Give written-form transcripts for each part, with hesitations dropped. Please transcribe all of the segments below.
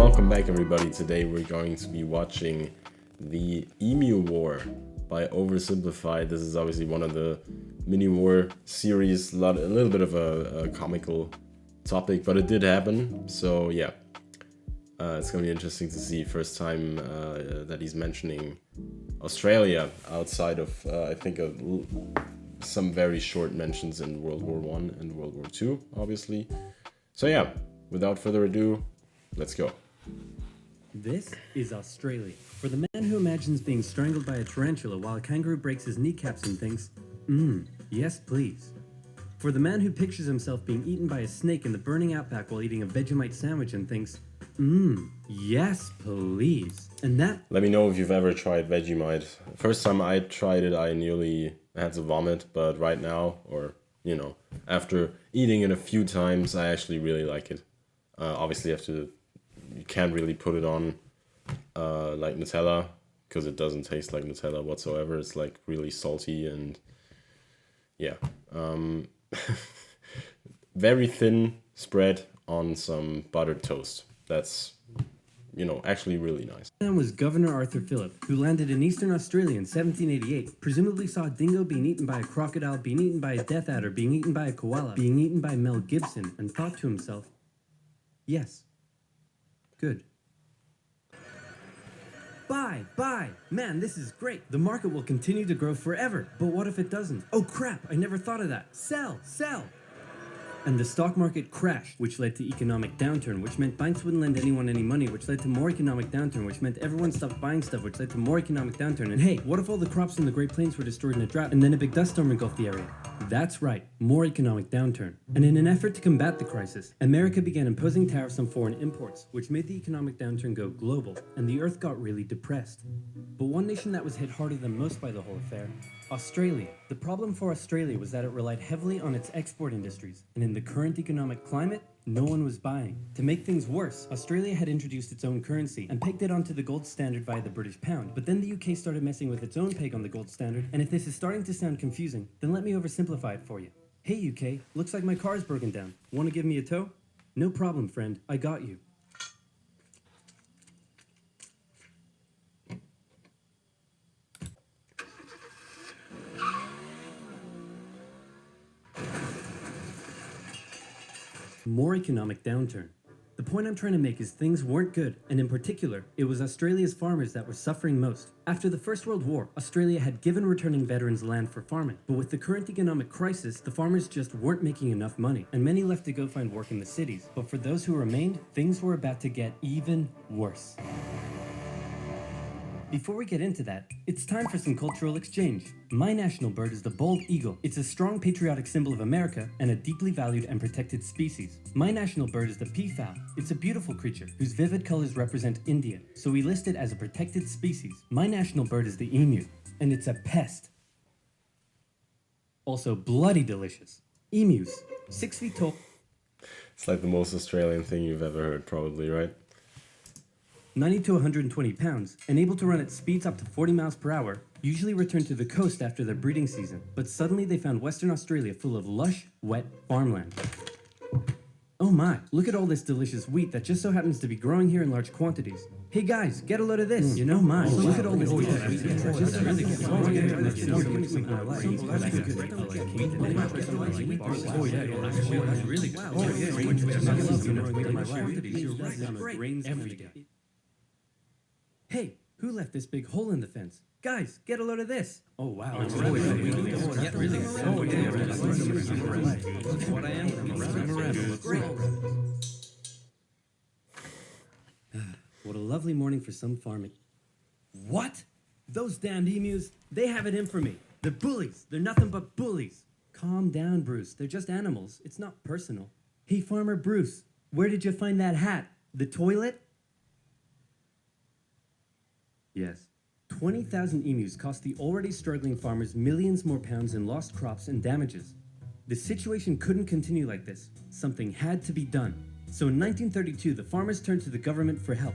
welcome back everybody. Today we're going to be watching the Emu War by Oversimplified. This is obviously one of the mini war series, a little bit of a comical topic, but it did happen. So yeah, it's gonna be interesting to see. First time that he's mentioning Australia outside of I think some very short mentions in World War I and World War II, obviously. So yeah, without further ado, let's go. This is Australia. For the man who imagines being strangled by a tarantula while a kangaroo breaks his kneecaps and thinks, yes please. For the man who pictures himself being eaten by a snake in the burning outback while eating a Vegemite sandwich and thinks, yes please. And that... Let me know if you've ever tried Vegemite. First time I tried it, I nearly had to vomit, but right now, or you know, after eating it a few times, I actually really like it. Obviously you can't really put it on like Nutella, because it doesn't taste like Nutella whatsoever. It's like really salty and yeah. Very thin spread on some buttered toast. That's, you know, actually really nice. Man was Governor Arthur Phillip, who landed in Eastern Australia in 1788, presumably saw a dingo being eaten by a crocodile, being eaten by a death adder, being eaten by a koala, being eaten by Mel Gibson, and thought to himself, yes, good. Buy! Man, this is great. The market will continue to grow forever. But what if it doesn't? Oh crap, I never thought of that. Sell! And the stock market crashed, which led to economic downturn, which meant banks wouldn't lend anyone any money, which led to more economic downturn, which meant everyone stopped buying stuff, which led to more economic downturn. And hey, what if all the crops in the Great Plains were destroyed in a drought and then a big dust storm engulfed the area? That's right, more economic downturn. And in an effort to combat the crisis, America began imposing tariffs on foreign imports, which made the economic downturn go global, and the earth got really depressed. But one nation that was hit harder than most by the whole affair, Australia. The problem for Australia was that it relied heavily on its export industries, and in the current economic climate, no one was buying. To make things worse, Australia had introduced its own currency and pegged it onto the gold standard via the British pound, but then the UK started messing with its own peg on the gold standard, and if this is starting to sound confusing, then let me oversimplify it for you. Hey UK, looks like my car's broken down. Want to give me a tow? No problem, friend, I got you. More economic downturn. The point I'm trying to make is things weren't good, and in particular, it was Australia's farmers that were suffering most. After the First World War, Australia had given returning veterans land for farming, but with the current economic crisis, the farmers just weren't making enough money, and many left to go find work in the cities. But for those who remained, things were about to get even worse. Before we get into that, it's time for some cultural exchange. My national bird is the bald eagle. It's a strong patriotic symbol of America and a deeply valued and protected species. My national bird is the peafowl. It's a beautiful creature whose vivid colors represent India, so we list it as a protected species. My national bird is the emu, and it's a pest. Also bloody delicious. Emus, 6 feet tall. It's like the most Australian thing you've ever heard, probably, right? 90 to 120 pounds, and able to run at speeds up to 40 miles per hour, usually return to the coast after their breeding season. But suddenly they found Western Australia full of lush, wet farmland. Oh my, look at all this delicious wheat that just so happens to be growing here in large quantities. Hey guys, get a load of this. You know mine. Look at all this wheat that just really good. Hey, who left this big hole in the fence? Guys, get a load of this. Oh, wow. What a lovely morning for some farming. What? Those damned emus, they have it in for me. They're bullies. They're nothing but bullies. Calm down, Bruce. They're just animals. It's not personal. Hey, Farmer Bruce, where did you find that hat? The toilet? Yes. 20,000 emus cost the already struggling farmers millions more pounds in lost crops and damages. The situation couldn't continue like this. Something had to be done. So in 1932, the farmers turned to the government for help.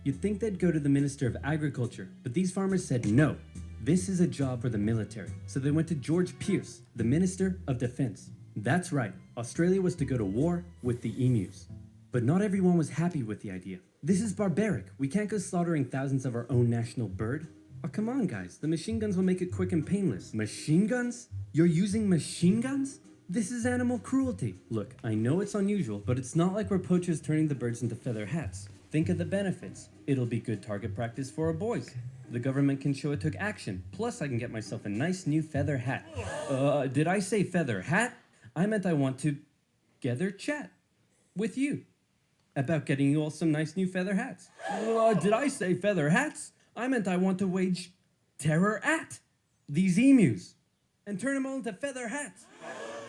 You'd think they'd go to the Minister of Agriculture, but these farmers said no. This is a job for the military. So they went to George Pierce, the Minister of Defense. That's right, Australia was to go to war with the emus. But not everyone was happy with the idea. This is barbaric. We can't go slaughtering thousands of our own national bird. Oh, come on, guys. The machine guns will make it quick and painless. Machine guns? You're using machine guns? This is animal cruelty. Look, I know it's unusual, but it's not like we're poachers turning the birds into feather hats. Think of the benefits. It'll be good target practice for our boys. The government can show it took action. Plus, I can get myself a nice new feather hat. Did I say feather hat? I meant I want to gather chat with you about getting you all some nice new feather hats. Did I say feather hats? I meant I want to wage terror at these emus and turn them all into feather hats.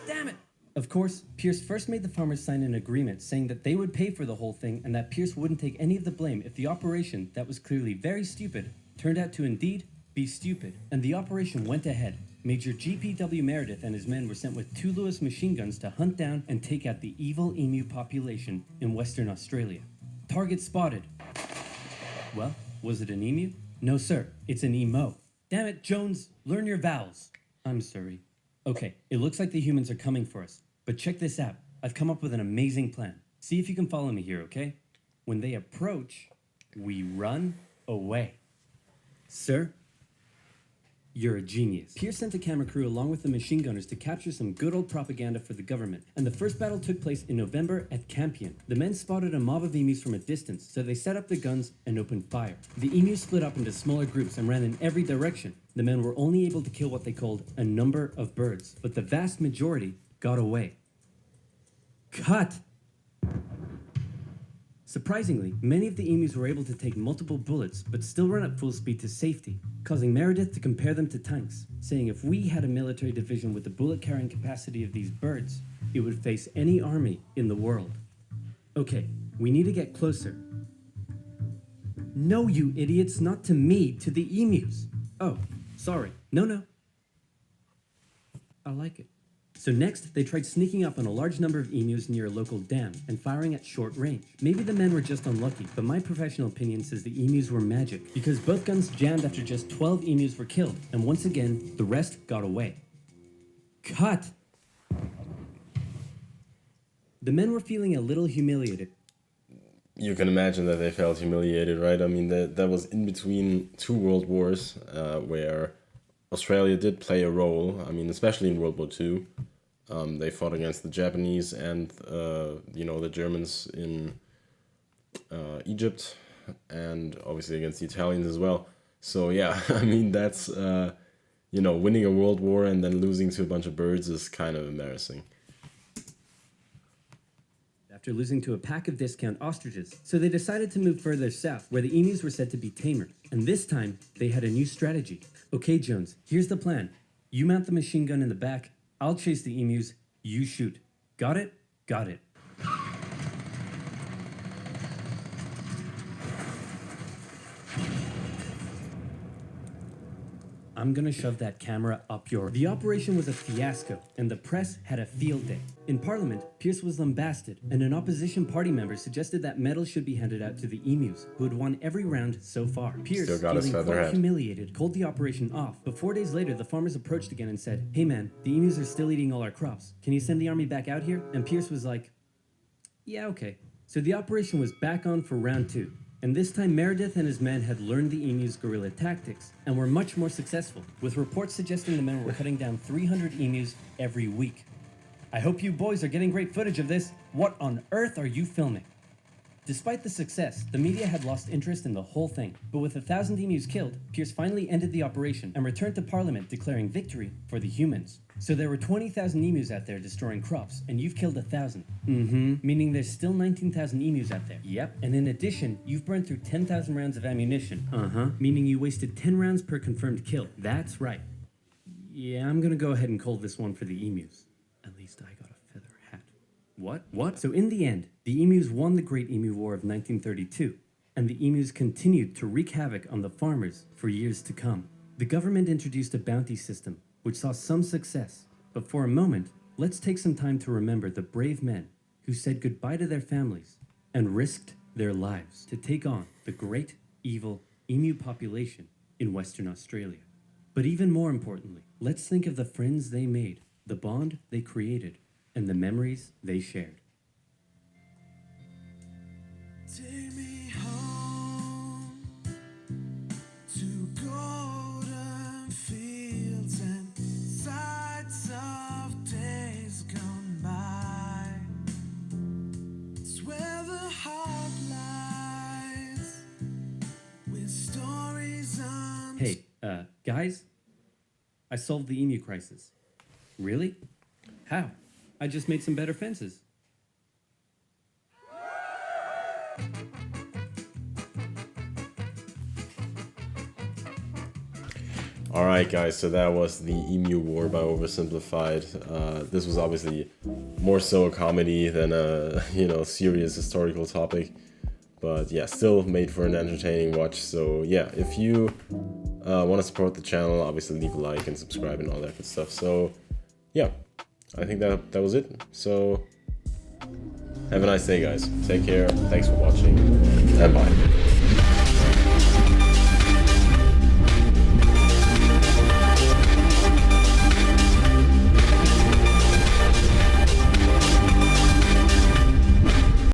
Damn it! Of course, Pierce first made the farmers sign an agreement saying that they would pay for the whole thing and that Pierce wouldn't take any of the blame if the operation, that was clearly very stupid, turned out to indeed be stupid. And the operation went ahead. Major GPW Meredith and his men were sent with 2 Lewis machine guns to hunt down and take out the evil emu population in Western Australia. Target spotted. Well, was it an emu? No, sir. It's an emo. Damn it, Jones. Learn your vowels. I'm sorry. Okay, it looks like the humans are coming for us. But check this out. I've come up with an amazing plan. See if you can follow me here, okay? When they approach, we run away. Sir, you're a genius. Pierce sent a camera crew along with the machine gunners to capture some good old propaganda for the government, and the first battle took place in November at Campion. The men spotted a mob of emus from a distance, so they set up the guns and opened fire. The emus split up into smaller groups and ran in every direction. The men were only able to kill what they called a number of birds, but the vast majority got away. Cut! Surprisingly, many of the emus were able to take multiple bullets, but still run at full speed to safety, causing Meredith to compare them to tanks, saying if we had a military division with the bullet-carrying capacity of these birds, it would face any army in the world. Okay, we need to get closer. No, you idiots, not to me, to the emus. Oh, sorry. No. I like it. So next, they tried sneaking up on a large number of emus near a local dam and firing at short range. Maybe the men were just unlucky, but my professional opinion says the emus were magic, because both guns jammed after just 12 emus were killed, and once again, the rest got away. Cut! The men were feeling a little humiliated. You can imagine that they felt humiliated, right? I mean, that was in between 2 world wars, where Australia did play a role. I mean, especially in World War II. They fought against the Japanese and, the Germans in Egypt, and obviously against the Italians as well. So, yeah, I mean, that's, winning a world war and then losing to a bunch of birds is kind of embarrassing. After losing to a pack of discount ostriches, so they decided to move further south, where the emus were said to be tamer. And this time, they had a new strategy. Okay, Jones, here's the plan. You mount the machine gun in the back, I'll chase the emus, you shoot. Got it? Got it. I'm gonna shove that camera up your... The operation was a fiasco, and the press had a field day. In Parliament, Pierce was lambasted, and an opposition party member suggested that medals should be handed out to the emus, who had won every round so far. Pierce, feeling quite humiliated, called the operation off, but 4 days later, the farmers approached again and said, "Hey man, the emus are still eating all our crops. Can you send the army back out here?" And Pierce was like, "Yeah, okay." So the operation was back on for round 2. And this time Meredith and his men had learned the emus' guerrilla tactics and were much more successful, with reports suggesting the men were cutting down 300 emus every week. I hope you boys are getting great footage of this. What on earth are you filming? Despite the success, the media had lost interest in the whole thing, but with 1,000 emus killed, Pierce finally ended the operation and returned to Parliament declaring victory for the humans. So there were 20,000 emus out there destroying crops, and you've killed 1,000. Meaning there's still 19,000 emus out there. Yep. And in addition, you've burned through 10,000 rounds of ammunition. Meaning you wasted 10 rounds per confirmed kill. That's right. Yeah, I'm gonna go ahead and call this one for the emus. At least I got a feather hat. What? So in the end, the emus won the Great Emu War of 1932, and the emus continued to wreak havoc on the farmers for years to come. The government introduced a bounty system, which saw some success. But for a moment, let's take some time to remember the brave men who said goodbye to their families and risked their lives to take on the great, evil emu population in Western Australia. But even more importantly, let's think of the friends they made, the bond they created, and the memories they shared. Take me home. Guys, I solved the emu crisis. Really? How? I just made some better fences. Alright guys, so that was the Emu War by Oversimplified. This was obviously more so a comedy than a, serious historical topic. But yeah, still made for an entertaining watch. So yeah, if you want to support the channel, obviously leave a like and subscribe and all that good stuff. So yeah, I think that was it. So have a nice day guys. Take care, thanks for watching, and bye.